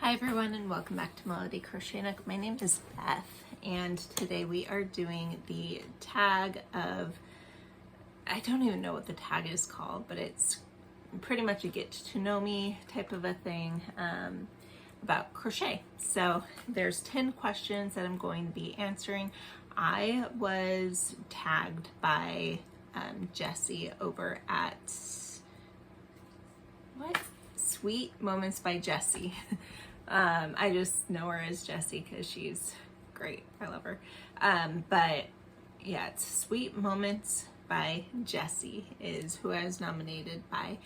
Hi everyone and welcome back to Melody Crochet Nook. My name is Beth and today we are doing the tag of, I don't even know what the tag is called, but it's pretty much a get to know me type of a thing about crochet. So there's 10 questions that I'm going to be answering. I was tagged by Jessie over at, Sweet Moments by Jessie. I just know her as Jessie because she's great. I love her. But yeah, it's Sweet Moments by Jessie is who I was nominated by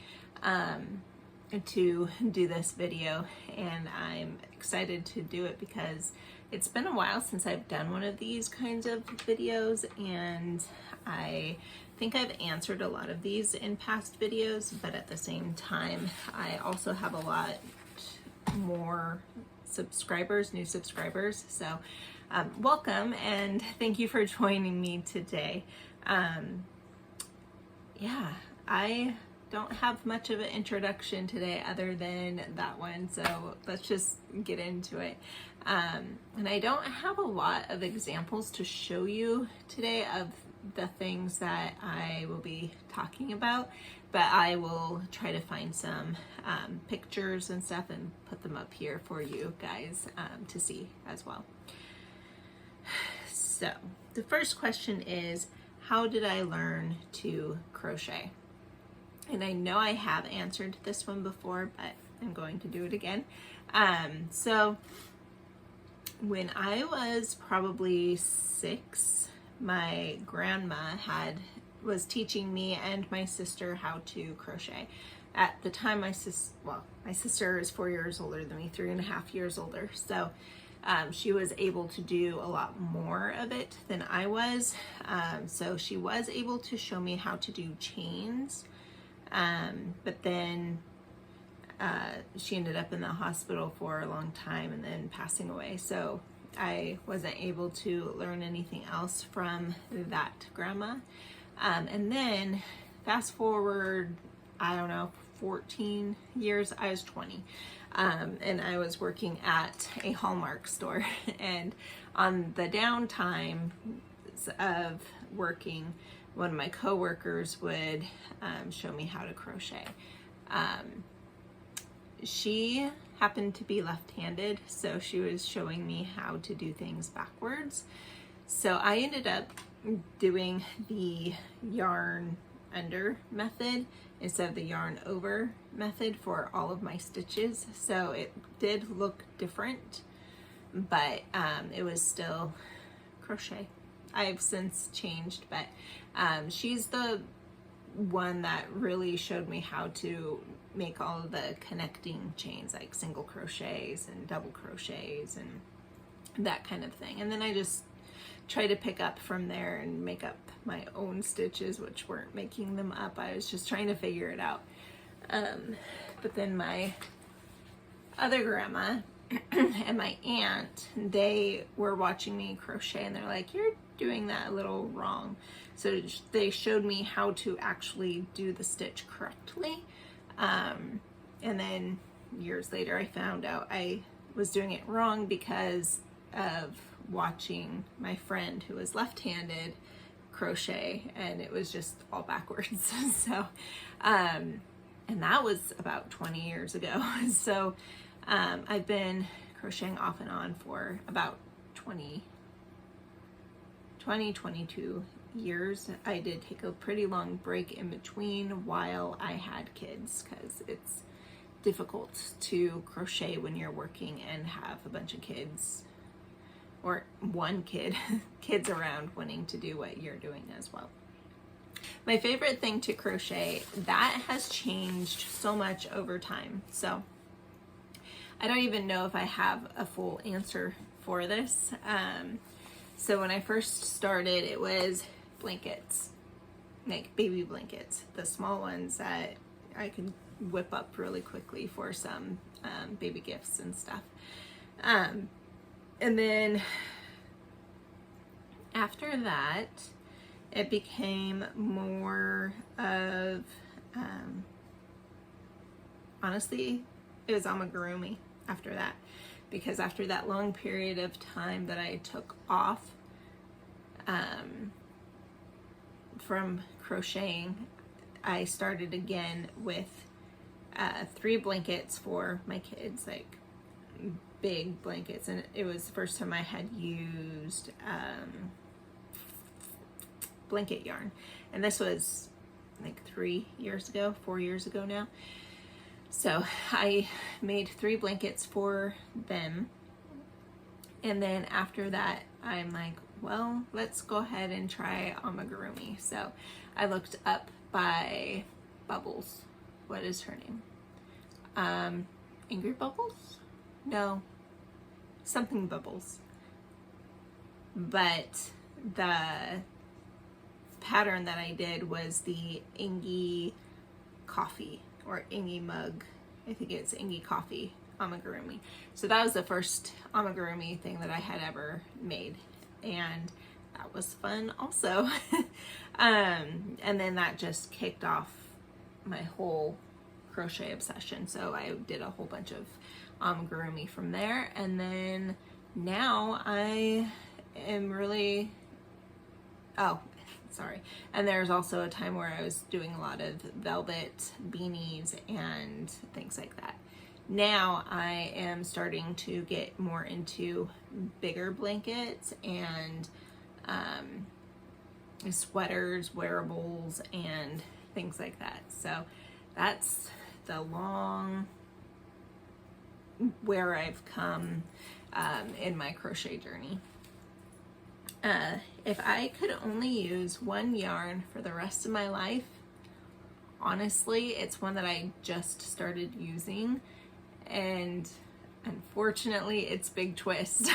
to do this video, and I'm excited to do it because it's been a while since I've done one of these kinds of videos, and I think I've answered a lot of these in past videos, but at the same time I also have a lot more subscribers, new subscribers, so welcome and thank you for joining me today. Yeah, I don't have much of an introduction today other than that one, so let's just get into it. And I don't have a lot of examples to show you today of the things that I will be talking about, but I will try to find some pictures and stuff and put them up here for you guys to see as well. So the first question is, how did I learn to crochet? And I know I have answered this one before, but I'm going to do it again. So when I was probably 6, my grandma was teaching me and my sister how to crochet. At the time, my sister is 4 years older than me, 3.5 years older. So she was able to do a lot more of it than I was. So she was able to show me how to do chains. But then she ended up in the hospital for a long time and then passing away. So I wasn't able to learn anything else from that grandma. And then fast forward, I don't know, 14 years, I was 20. And I was working at a Hallmark store. And on the downtime of working, one of my coworkers would show me how to crochet. She happened to be left-handed, so she was showing me how to do things backwards. So I ended up doing the yarn under method instead of the yarn over method for all of my stitches. So it did look different, but it was still crochet. I've since changed, but she's the one that really showed me how to make all of the connecting chains, like single crochets and double crochets and that kind of thing. And then I just try to pick up from there and make up my own stitches, which weren't making them up. I was just trying to figure it out. But then my other grandma and my aunt, they were watching me crochet and they're like, "You're doing that a little wrong." So they showed me how to actually do the stitch correctly. And then years later, I found out I was doing it wrong because of watching my friend who was left-handed crochet, and it was just all backwards. So, and that was about 20 years ago. So, I've been crocheting off and on for about 22 years. I did take a pretty long break in between while I had kids because it's difficult to crochet when you're working and have a bunch of kids, or one kid, kids around wanting to do what you're doing as well. My favorite thing to crochet, that has changed so much over time. So I don't even know if I have a full answer for this. So when I first started, it was blankets, like baby blankets, the small ones that I could whip up really quickly for some baby gifts and stuff. And then after that, it became more of, honestly, it was amigurumi. after that, because after that long period of time that I took off from crocheting, I started again with 3 blankets for my kids, like big blankets, and it was the first time I had used blanket yarn, and this was like 4 years ago now. So I made 3 blankets for them, and then after that I'm like, well, let's go ahead and try amigurumi. So I looked up by Bubbles. What is her name? Angry Bubbles? No, something Bubbles. But the pattern that I did was the Ingi coffee, or Ingi mug. I think it's Ingi coffee amigurumi. So that was the first amigurumi thing that I had ever made, and that was fun also. And then that just kicked off my whole crochet obsession. So I did a whole bunch of amigurumi from there, and then now I am really, oh, sorry. And there's also a time where I was doing a lot of velvet beanies and things like that. Now I am starting to get more into bigger blankets and sweaters, wearables, and things like that. So that's the long where I've come in my crochet journey. If I could only use one yarn for the rest of my life, honestly, it's one that I just started using, and unfortunately it's Big Twist.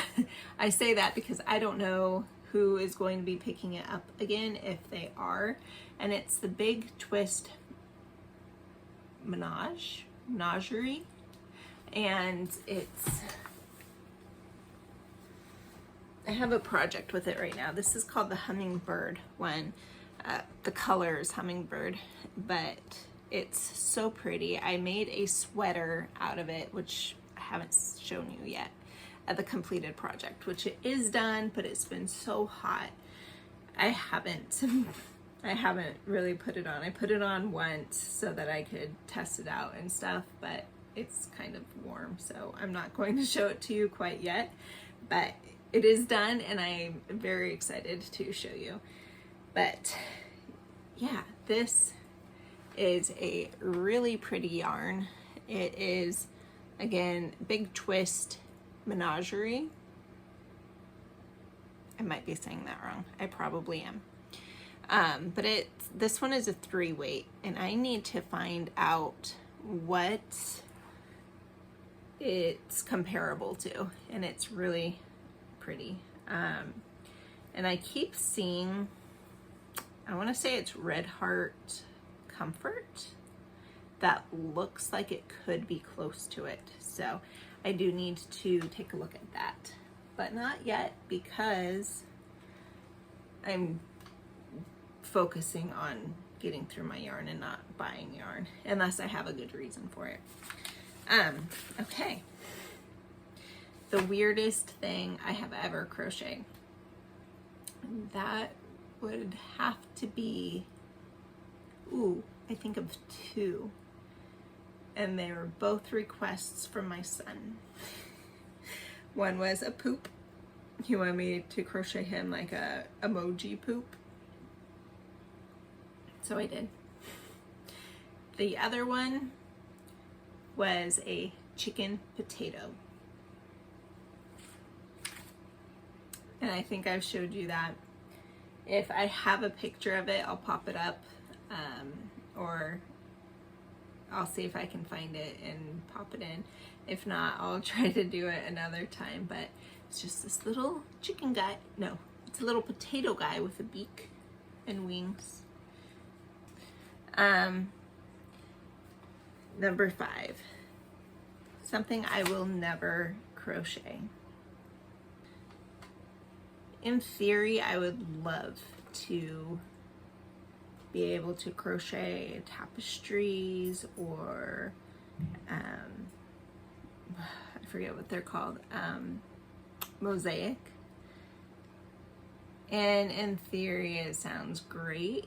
I say that because I don't know who is going to be picking it up again, if they are, and it's the Big Twist Menagerie, and I have a project with it right now. This is called the Hummingbird one. The color is Hummingbird, but it's so pretty. I made a sweater out of it, which I haven't shown you yet, the completed project, which it is done, but it's been so hot. I haven't really put it on. I put it on once so that I could test it out and stuff, but it's kind of warm, so I'm not going to show it to you quite yet, but it is done, and I'm very excited to show you. But yeah, this is a really pretty yarn. It is, again, Big Twist Menagerie. I might be saying that wrong. I probably am. But this one is a 3 weight, and I need to find out what it's comparable to, and it's really pretty. And I keep seeing, I want to say it's Red Heart Comfort. That looks like it could be close to it. So I do need to take a look at that, but not yet, because I'm focusing on getting through my yarn and not buying yarn unless I have a good reason for it. Okay. The weirdest thing I have ever crocheted. That would have to be, I think of 2. And they were both requests from my son. One was a poop. He wanted me to crochet him like a emoji poop. So I did. The other one was a chicken potato. And I think I've showed you that. If I have a picture of it, I'll pop it up, or I'll see if I can find it and pop it in. If not, I'll try to do it another time. But it's just this little chicken guy. No, it's a little potato guy with a beak and wings. Number 5. Something I will never crochet. In theory, I would love to be able to crochet tapestries, or I forget what they're called, mosaic. And in theory it sounds great,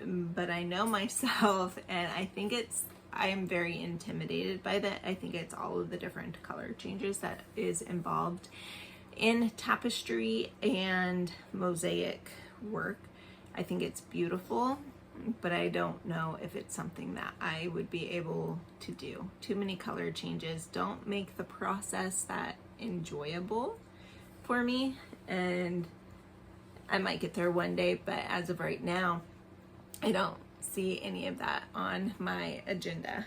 but I know myself and I am very intimidated by that. I think it's all of the different color changes that is involved in tapestry and mosaic work. I think it's beautiful, but I don't know if it's something that I would be able to do. Too many color changes don't make the process that enjoyable for me, and I might get there one day, but as of right now, I don't see any of that on my agenda.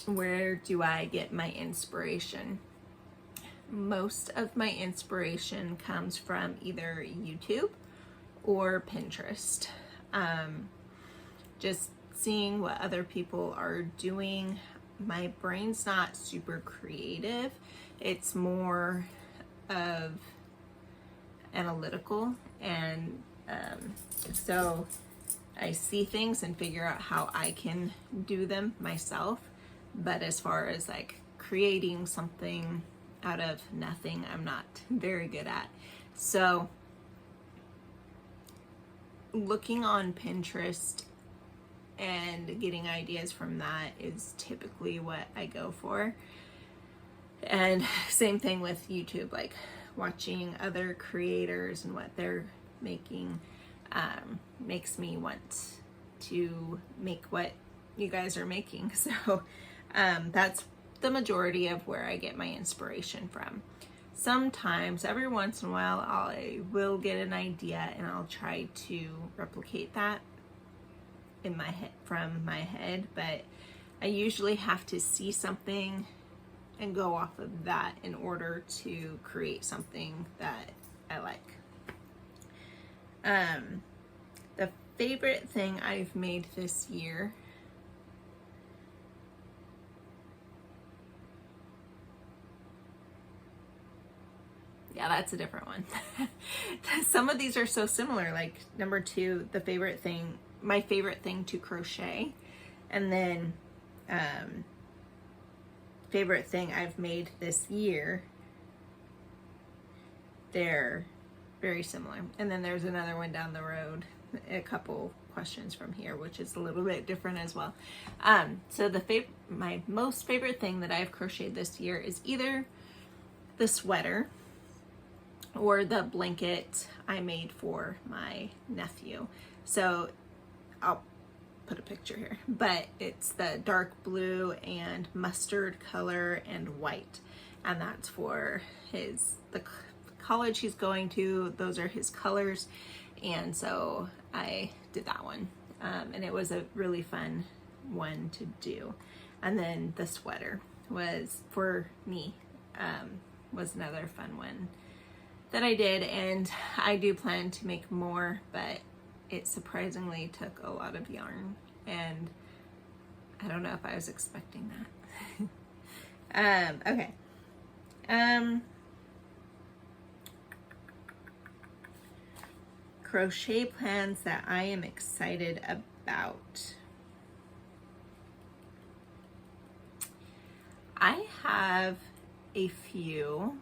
Where do I get my inspiration? Most of my inspiration comes from either YouTube or Pinterest. Just seeing what other people are doing. My brain's not super creative. It's more of analytical, and so I see things and figure out how I can do them myself. But as far as like creating something out of nothing, I'm not very good at. So looking on Pinterest and getting ideas from that is typically what I go for. And same thing with YouTube, like watching other creators and what they're making makes me want to make what you guys are making. So that's the majority of where I get my inspiration from. Sometimes, every once in a while, I will get an idea and I'll try to replicate that in my head, from my head, but I usually have to see something and go off of that in order to create something that I like. The favorite thing I've made this year yeah, that's a different one. Some of these are so similar, like number 2, my favorite thing to crochet, and then favorite thing I've made this year. They're very similar. And then there's another one down the road, a couple questions from here, which is a little bit different as well. So my most favorite thing that I've crocheted this year is either the sweater or the blanket I made for my nephew. So I'll put a picture here, but it's the dark blue and mustard color and white, and that's for the college he's going to. Those are his colors, and so I did that one, and it was a really fun one to do. And then the sweater was for me, was another fun one that I did, and I do plan to make more, but it surprisingly took a lot of yarn, and I don't know if I was expecting that. Okay. Crochet plans that I am excited about. I have a few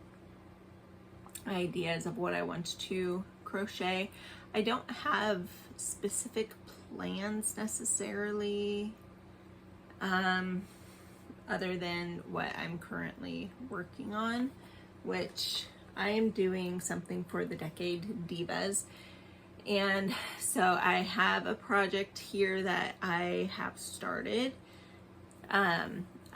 ideas of what I want to crochet. I don't have specific plans necessarily, other than what I'm currently working on, which I am doing something for the Decade Divas. And so I have a project here that I have started.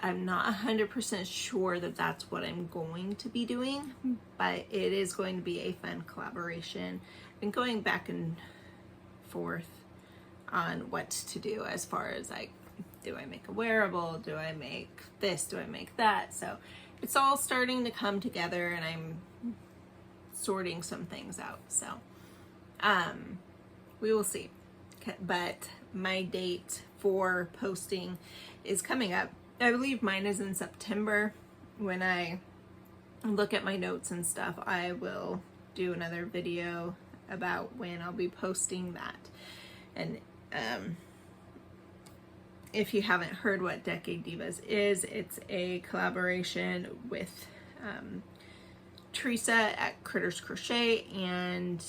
I'm not 100% sure that that's what I'm going to be doing, but it is going to be a fun collaboration. I've been going back and forth on what to do as far as like, do I make a wearable? Do I make this? Do I make that? So it's all starting to come together, and I'm sorting some things out. So we will see. But my date for posting is coming up. I believe mine is in September. When I look at my notes and stuff, I will do another video about when I'll be posting that. And if you haven't heard what Decade Divas is, it's a collaboration with Teresa at Critters Crochet and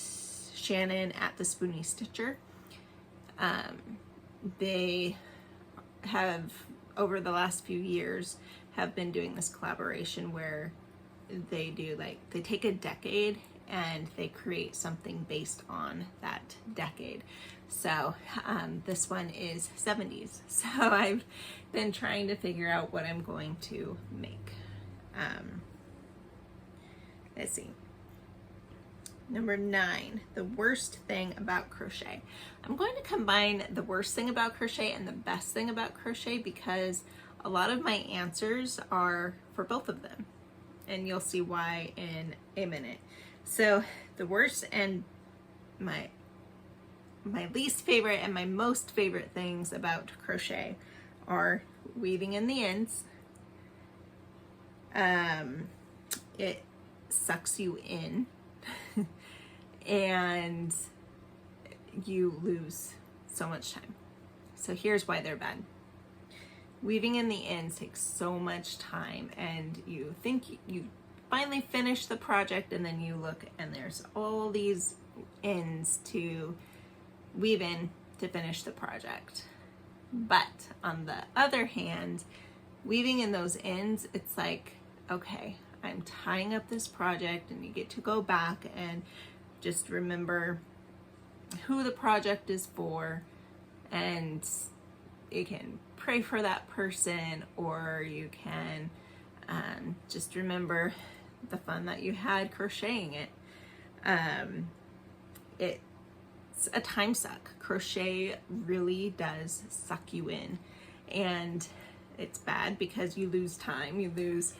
Shannon at the Spoony Stitcher. They have, over the last few years, have been doing this collaboration where they do, like, they take a decade and they create something based on that decade. So this one is 70s. So I've been trying to figure out what I'm going to make. Let's see. Number 9, the worst thing about crochet. I'm going to combine the worst thing about crochet and the best thing about crochet because a lot of my answers are for both of them. And you'll see why in a minute. So the worst and my least favorite and my most favorite things about crochet are weaving in the ends. It sucks you in and you lose so much time. So here's why they're bad. Weaving in the ends takes so much time, and you think you finally finish the project, and then you look and there's all these ends to weave in to finish the project. But on the other hand, weaving in those ends, it's like, okay, I'm tying up this project, and you get to go back and just remember who the project is for, and you can pray for that person, or you can just remember the fun that you had crocheting it. It's a time suck. Crochet really does suck you in, and it's bad because you lose time. You lose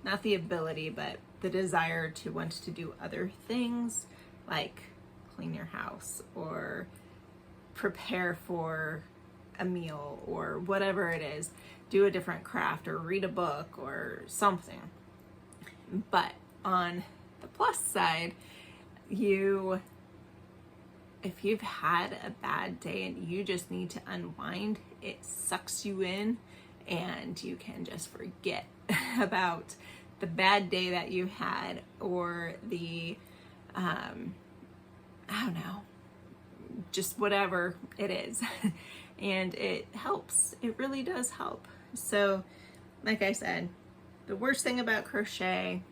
not the ability, but the desire to want to do other things like clean your house or prepare for a meal or whatever it is, do a different craft or read a book or something. But on the plus side, if you've had a bad day and you just need to unwind, it sucks you in and you can just forget about the bad day that you had or the, I don't know, just whatever it is. And it helps. It really does help. So, like I said, the worst thing about crochet,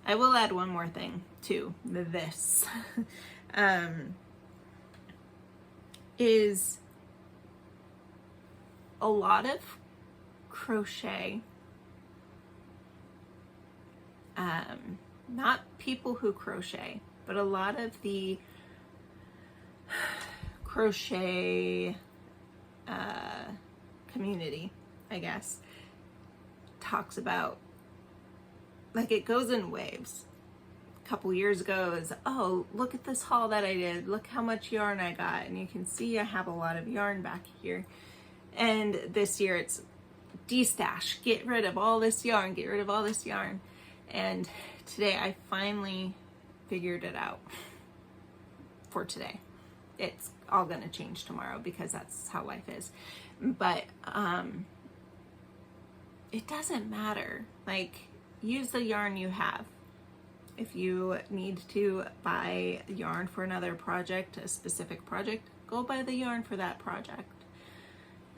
I will add one more thing to this, is a lot of crochet, not people who crochet, but a lot of the crochet community, I guess, talks about, like, it goes in waves. A couple years ago is, oh, look at this haul that I did, look how much yarn I got, and you can see I have a lot of yarn back here. And this year it's destash, get rid of all this yarn, get rid of all this yarn. And today I finally figured it out for today. It's all gonna change tomorrow because that's how life is. But it doesn't matter. Like, use the yarn you have. If you need to buy yarn for another project, a specific project, go buy the yarn for that project.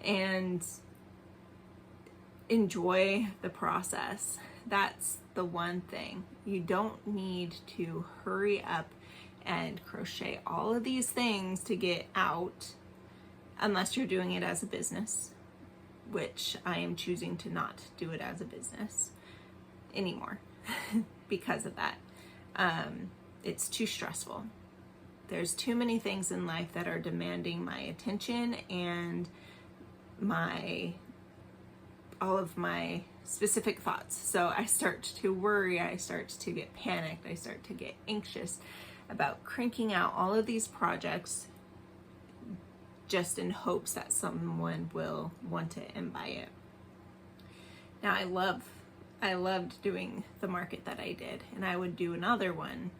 And enjoy the process. That's the one thing. You don't need to hurry up and crochet all of these things to get out unless you're doing it as a business, which I am choosing to not do it as a business anymore because of that. It's too stressful. There's too many things in life that are demanding my attention and all of my specific thoughts. So I start to worry, I start to get panicked, I start to get anxious about cranking out all of these projects just in hopes that someone will want it and buy it. Now I loved doing the market that I did, and I would do another one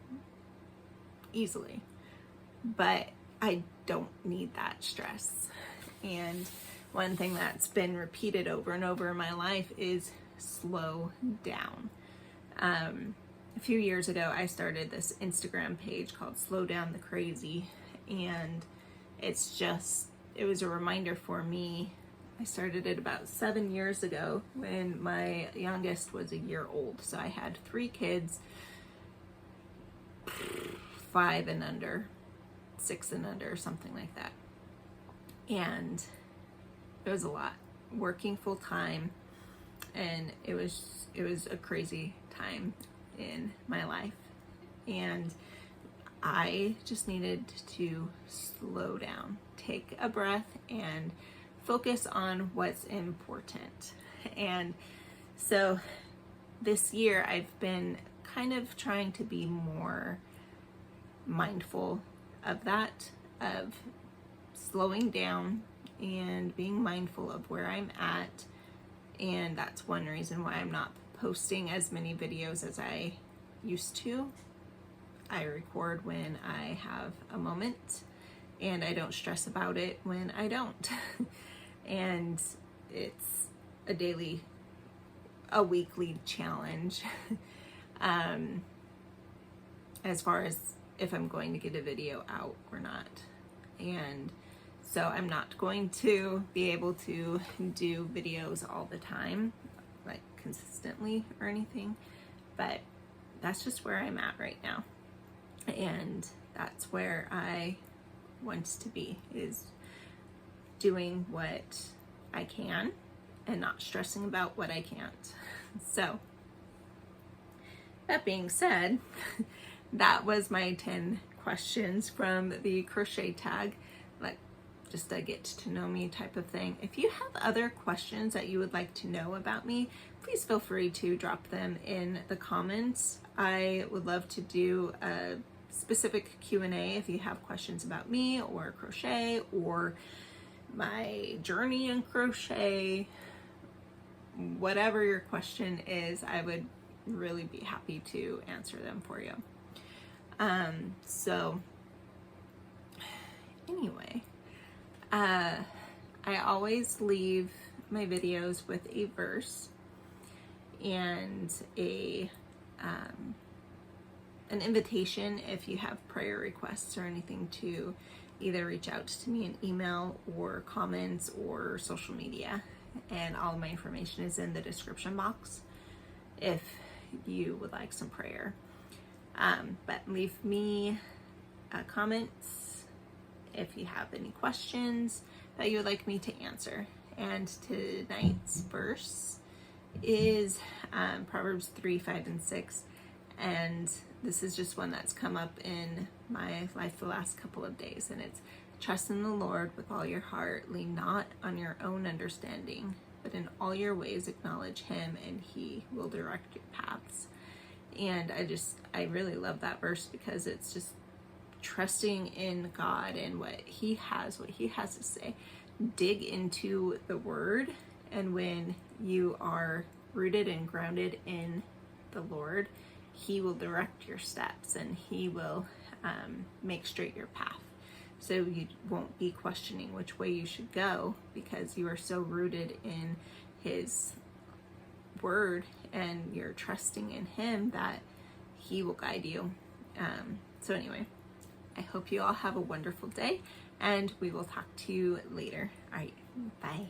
easily, but I don't need that stress. And one thing that's been repeated over and over in my life is slow down. A few years ago, I started this Instagram page called Slow Down the Crazy, and it was a reminder for me. I started it about 7 years ago when my youngest was a year old. So I had 3 kids, 5 and under, 6 and under, something like that. And it was a lot, working full time, and it was a crazy time in my life. And I just needed to slow down, take a breath, and focus on what's important. And so this year I've been kind of trying to be more mindful of that, of slowing down and being mindful of where I'm at. And that's one reason why I'm not posting as many videos as I used to. I record when I have a moment, and I don't stress about it when I don't. And it's a weekly challenge as far as if I'm going to get a video out or not. And so I'm not going to be able to do videos all the time, like consistently or anything, but that's just where I'm at right now. And that's where I want to be, is doing what I can and not stressing about what I can't. So that being said, that was my 10 questions from the crochet tag, like just a get to know me type of thing. If you have other questions that you would like to know about me, please feel free to drop them in the comments. I would love to do a specific Q&A if you have questions about me or crochet or my journey in crochet. Whatever your question is, I would really be happy to answer them for you. So anyway, I always leave my videos with a verse and an invitation if you have prayer requests or anything to either reach out to me in email or comments or social media. And all of my information is in the description box if you would like some prayer. But leave me comments if you have any questions that you would like me to answer. And tonight's verse is Proverbs 3, 5, and 6. And this is just one that's come up in my life the last couple of days. And it's, trust in the Lord with all your heart, lean not on your own understanding, but in all your ways acknowledge him, and he will direct your paths. And I really love that verse because it's just trusting in God and what he has to say. Dig into the word, and when you are rooted and grounded in the Lord, he will direct your steps, and he will make straight your path. So you won't be questioning which way you should go, because you are so rooted in his word and you're trusting in him that he will guide you. So anyway, I hope you all have a wonderful day, and we will talk to you later. All right, bye.